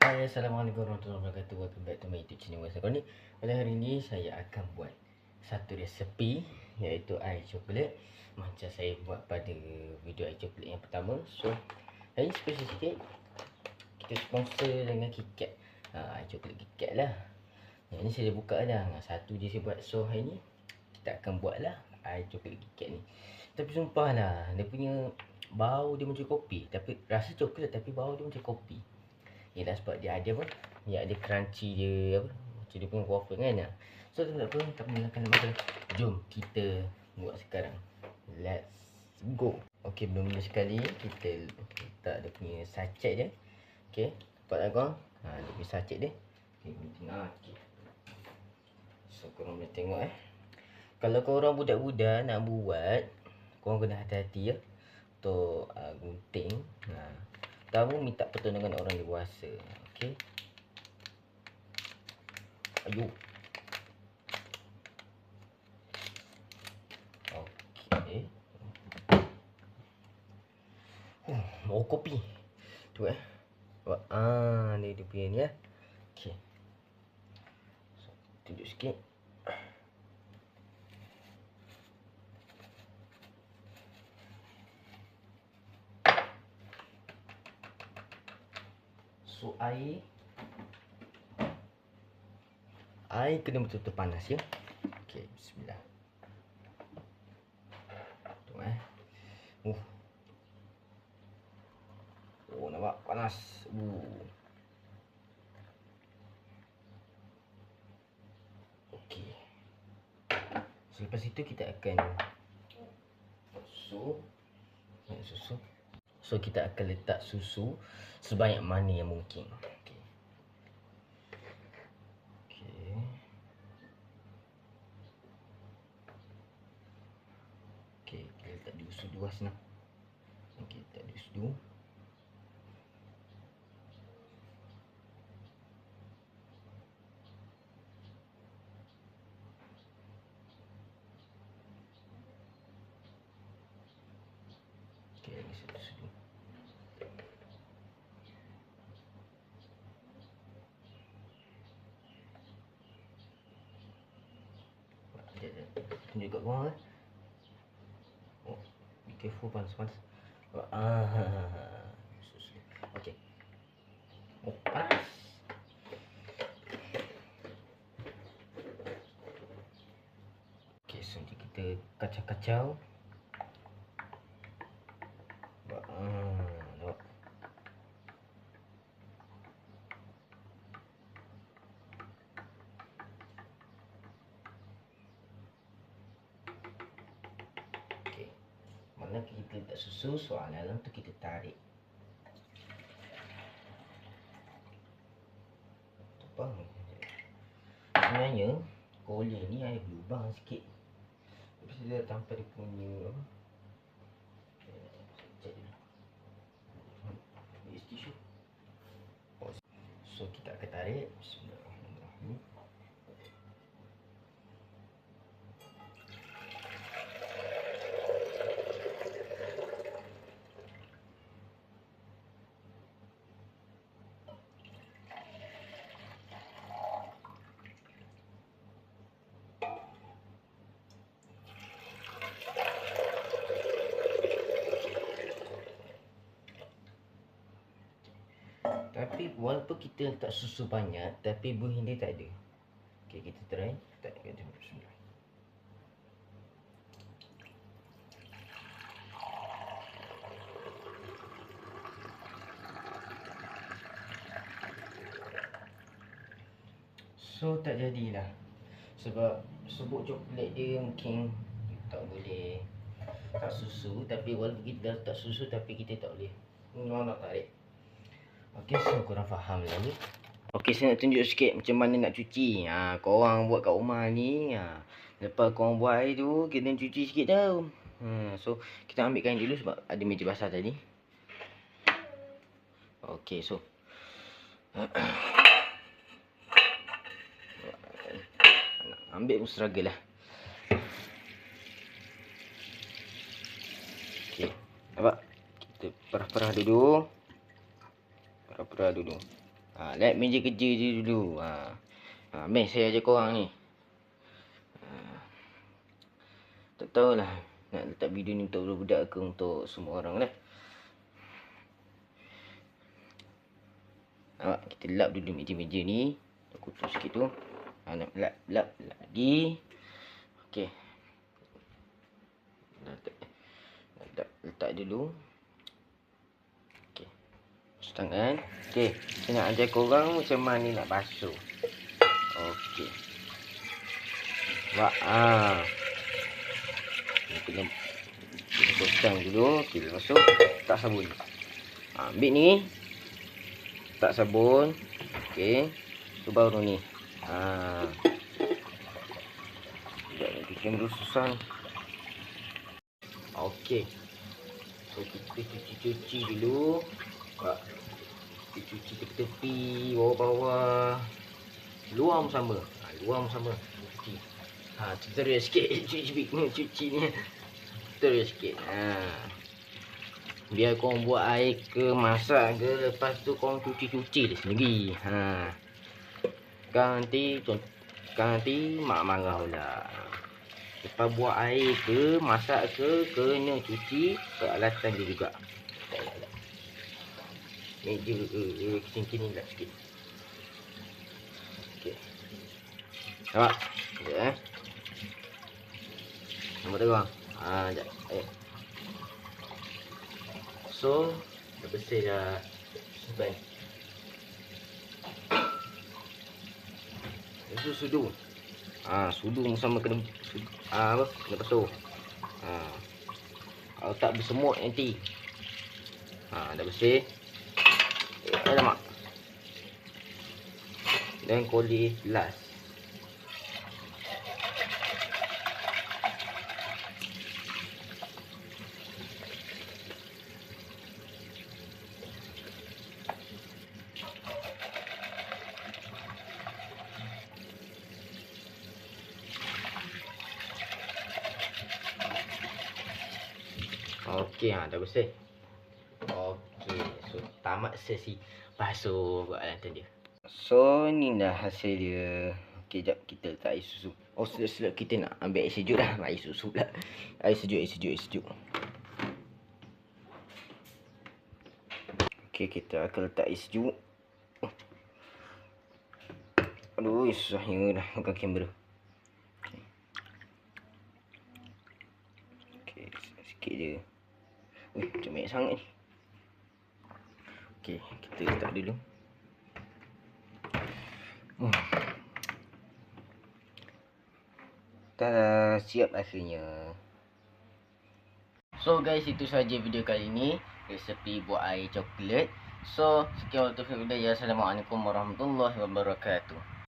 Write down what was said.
Hai, Assalamualaikum warahmatullahi wabarakatuh. Welcome back to my YouTube channel. Ni pada hari ini saya akan buat satu resepi, iaitu ais coklat macam saya buat pada video ais coklat yang pertama. So hari ni special sikit, kita sponsor dengan KitKat. Ais coklat KitKat lah. Yang ni saya buka dah, satu je saya buat. So hari ni kita akan buat lah ais coklat KitKat ni. Tapi sumpah lah, dia punya bau dia macam kopi, tapi rasa coklat tapi bau dia macam kopi. Yalah sebab dia ada apa? Dia ada crunchy dia apa? Macam dia punya waffle kan. So tak apa, tak menggunakan masa. Jom kita buat sekarang. Let's go. Okey, mula sekali kita letak dia punya sachet dia. Okey, nampak tak korang? Dia punya sachet dia. Okey, ni tengah. Okey. So korang boleh tengok Kalau korang budak-budak nak buat, korang kena hati-hati ya. Untuk gunting. Kamu minta pertolongan orang dewasa. Okey. Ayuh. Okey. Mau kopi. Tu ni dia punya ni Okey. So, tunjuk sikit. So air kena betul-betul panas ya. Okey, bismillah. Tu Oh, nampak panas. Okey. Selepas itu kita akan susu. So kita akan letak susu sebanyak mana yang mungkin. Okey. Okey. Okey, kita letak dulu sudu sana. Okey, letak dulu sudu. Okey, lagi satu sudu. Tunjuk kat korang Oh, be careful, panas. Susu. Okey. Oh, panas. Okey, so kita kacau-kacau. Mana kita letak susu, soalan tu kita tarik. Apa? Sebenarnya kolej ni ada lubang sikit. Tapi saya tanpa dia punya tisu. So kita akan tarik. Bismillahirrahmanirrahim. Tapi walaupun kita letak susu banyak, tapi buih dia tak ada. Okey, kita try. Tak ada. Bismillah. So tak jadilah. Sebab subuk coklat dia mungkin tak boleh tak susu. Tapi walaupun kita dah letak susu, tapi kita tak boleh nak tarik. Okey, so korang faham lah ni. Okey, saya nak tunjuk sikit macam mana nak cuci. Korang buat kat rumah ni. Lepas korang buat air tu, kena cuci sikit tau. So kita ambil kain dulu sebab ada meja basah tadi. Okey, so ambil pun struggle lah. Okey, nampak? Kita perah-perah dulu. Perah-perah dulu. Lihat meja kerja dia dulu. Meh saya ajar korang ni. Tak tahulah nak letak video ni untuk budak-budak ke untuk semua orang lah. Kita lap dulu meja-meja ni. Kotor sikit tu. Nak lap lagi. Okey. Letak dulu. Okey. Basuh tangan. Okey. Saya nak ajar korang macam mana nak basuh. Okey. Kena potong dulu. Okey, masuk. Tak sabun. Ambil ni. Tak sabun. Okey. Tu baru ni. Sekejap ni kamera susah ni. Okey. So kita cuci dulu. Kita cuci tepi-tepi, bawah-bawah. Luar sama. Luar sama. Cuci. Terus sikit cuci ni. Terus sikit. Biar korang buat air ke masak ke, lepas tu korang cuci dia sendiri. Kan nanti mak marah pula. Lepas buat air ke, masak ke, kena cuci peralatan dia juga. Meja kecil-kecil ni lap sikit. Okey. Nampak? Sekejap Nampak tak korang? Sekejap. So, dah bersih dah. Simpan. Itu sudu. Sudu sama kena kena basuh. Kalau tak bersemut nanti. Dah bersih. Alamak. Dan koli last. Okey, dah bersih. Okey, so tamat sesi basuh peralatan dia. So, ni dah hasil dia. Okey, jap kita letak air susu. Sedap kita nak ambil air sejuk dah. Air susu pula. Air sejuk. Okey, kita akan letak air sejuk. Aduh, susahnya dah pegang kamera. Okey, sikit je. Macam banyak sangat ni. Okey, kita letak dulu. Tada, siap akhirnya. So guys, itu saja video kali ini. Resepi buat air coklat. So, sekian waktu video. Assalamualaikum warahmatullahi wabarakatuh.